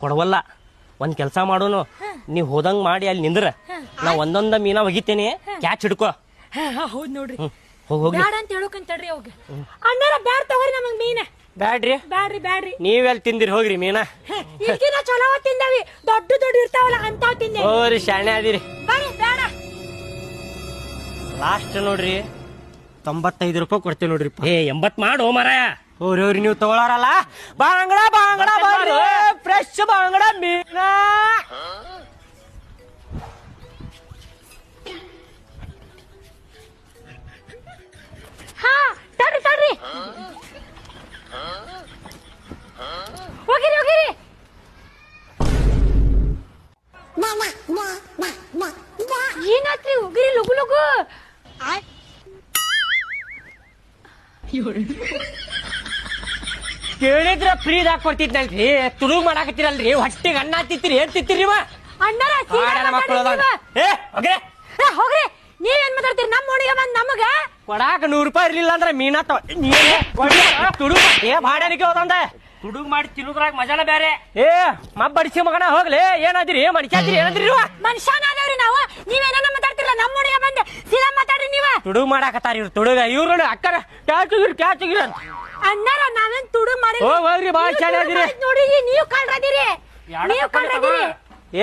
ಕೊಡವಲ್ಲ. ಒಂದ್ ಕೆಲಸ ಮಾಡೋನು, ನೀವ್ ಹೋದಂಗ್ ಮಾಡಿ ಅಲ್ಲಿ ನಿಂದ್ರ, ನಾ ಒಂದೊಂದ ಮೀನಾ ಒಗಿತೇನೆ, ಕ್ಯಾಚ್ ಹಿಡ್ಕೋ. ಹೌದ್ ನೋಡ್ರಿ, ಹೋಗಿ ಬ್ಯಾಡ ಅಂತ ಹೇಳೋಕಂತಡ್ರಿ ಅವಾಗ. ಅಣ್ಣಾರ ಬ್ಯಾಡ ತಗೋರಿ ನಮಗ್ ಮೀನ. ಬ್ಯಾಡ್ರಿ ಬ್ಯಾಡ್ರಿ ಬ್ಯಾಡ್ರಿ, ನೀವೆಲ್ಲಿ ತಿಂದಿರಿ ಹೋಗ್ರಿ ಮೀನಾ. ಇದಕ್ಕಿನ್ನ ಚಲೋ ತಿಂದವಿ, ದೊಡ್ಡ ದೊಡ್ಡ ಇರ್ತಾವಲ್ಲ ಅಂತಾವ್ ತಿಂದೆ. ಹೋಗ್ರಿ ಶಾಣೆ ಅದೀರಿ. ಬರ್ರಿ ಬೇಡ. ಲಾಸ್ಟ್ ನೋಡ್ರಿ 95 ರೂಪಾಯಿ ಕೊಡ್ತೇವೆ ನೋಡ್ರಿ. 80 ಮಾಡು ಮಾರಾಯ. ಹೋರಿ ನೀವು ತಗೊಳಾರಲ್ಲ. ಬಾಂಗಡ ಬಾಂಗಡ ಬರ್ರಿ, ಫ್ರೆಶ್ ಬಾಂಗಡ ಮೀನಾ. ಹಾ ತಡ್ರಿ ತಡ್ರಿ, ಹೋಗಿರಿ ಹೋಗಿರಿ. ಏನಾತ್ರಿ? ಹೋಗಿರಿ ಲಗು ಲಗು. ಕೇಳಿದ್ರ ಫ್ರೀದಾಗ ಕೊಡ್ತಿದ್ನಲ್ರಿ, ತುಡುಗ್ ಮಾಡಾಕತ್ತೀರಲ್ರಿ, ಹೊಟ್ಟಿಗೆ ಅನ್ನ ತಿತ್ತೀರಿ, ಏನ್ ತಿತ್ತೀರಿ ಅಣ್ಣಾರ ಮಕ್ಕಳು? ಹೋಗ್ರಿ. ನೀವೇನ್ ಮಾತಾಡ್ತೀರಿ? ನಮ್ಮ ಓಣಿಗೆ ಬಂದ್ ನಮಗ ಕೊಡಾಕ 100 ರೂಪಾಯಿ ಇರ್ಲಿಲ್ಲ ಅಂದ್ರೆ ಮೀನಾ ತುಡುಗ್ ಭಾಡ್ಯಾನಿಗೆ ಹೋದಂದೆ. ತುಡುಗ್ ಮಾಡಿ ತಿನ್ನೋದ್ರಾಗ ಮಜಾನ ಬೇರೆ. ಮಬ್ಬಡಿಸಿ ಮಗನ ಹೋಗ್ಲಿ. ಏನಾದಿರಿ ಮನುಷ್ಯಾದಿರಿ? ಏನಂದ್ರಿ ಮನುಷ್ಯನಾದವ್ರಿ ನಾವು. ನೀವೇನ ಮಾತಾಡ್ತಿರಲ್ಲ, ನಮ್ಮ ಓಣಿಗೆ ಬಂದೆ ಸೀದಾ ಮಾತಾಡ್ರಿ ನೀವ. ತುಡುಗ್ ಮಾಡಾಕತ್ತಾರ ಇವ್ರು. ತುಡುಗ ಇವ್ರು ನೋಡಿ ಅಕ್ಕರ ಕ್ಯಾಚಿಗಿರಿ ಅಂತ. ಅಣ್ಣಾರ ನಾವೇನ್ ತುಡುಗ್ ಮಾಡಿ ಹೋಗ್ರಿ, ಬಾಳ ಚೆನ್ನಾಗಿರಿ ನೋಡಿ. ನೀವು ಕಳ್ರದಿರಿ, ನೀವು ಕಳ್ರದಿರಿ.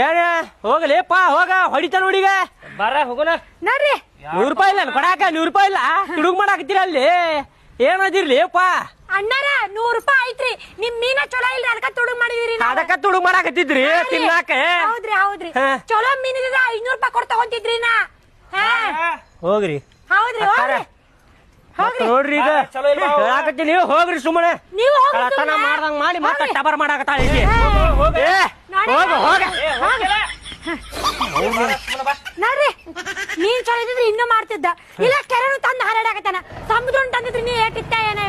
ಏನ ಹೋಗ್ಲಿಪ್ಪ, ಹೋಗ ಹೊಡಿತ ನೋಡಿಗ. ಬರ ಹೋಗೋಣ ನೋಡ್ರಿ. 100 ರೂಪಾಯಿ ಇಲ್ಲ ಕೊಡಾಕ. 100 ರೂಪಾಯಿ ಇಲ್ಲ, ತುಡುಗ್ ಮಾಡಾಕತ್ತೀರ ಅಲ್ಲಿ. ಏನದಿರ್ಲಿ ಅಪ್ಪ? ಅಣ್ಣಾರ 100 ರೂಪಾಯಿ ಐತ್ರಿ. ನಿಮ್ ಮೀನ ಚಲೋ ಇಲ್ರಿ, ಅದಕ್ಕ ತುಡುಗ್ ಮಾಡಿದಿರಿ. ಅದಕ್ಕ ತುಡುಗ್ ಮಾಡಾಕತ್ತಿದ್ರಿ ತಿನ್ನಾಕ. ಹೌದ್ರಿ ಹೌದ್ರಿ, ಚಲೋ ಮೀನಿದ್ರೆ 500 ರೂಪಾಯಿ ಕೊಟ್ಟು ತಗೊಂತಿದ್ರಿ ನಾ. ಹೋಗ್ರಿ. ಹೌದ್ರಿ ಹೋಗ್ರಿ. ನೋಡ್ರಿ ಈಗ ಹೇಳಾಕತ್ತೀನಿ, ಹೋಗ್ರಿ ಸುಮ್ಮನೆ. ನೀವು ಕಳತನ ಮಾಡ್ದಂಗ್ ಮಾಡಿ ಮತ್ತೆ ಟಬರ್ ಮಾಡಾಕತ್ತಾಳ ಇಲ್ಲಿ. ನೋಡ್ರಿ, ನೀನ್ ಚಲೋ ಇದ್ದಿದ್ರೆ ಇನ್ನೂ ಮಾಡ್ತಿದ್ದ. ಇಲ್ಲ ಕೆರೆನು ತಂದು ಹಾರಾಡಕತ್ತಾನ. ಸಮುದ್ರ ತಂದಿದ್ರಿ, ನೀ ಏಟಿತ್ತ ಏನ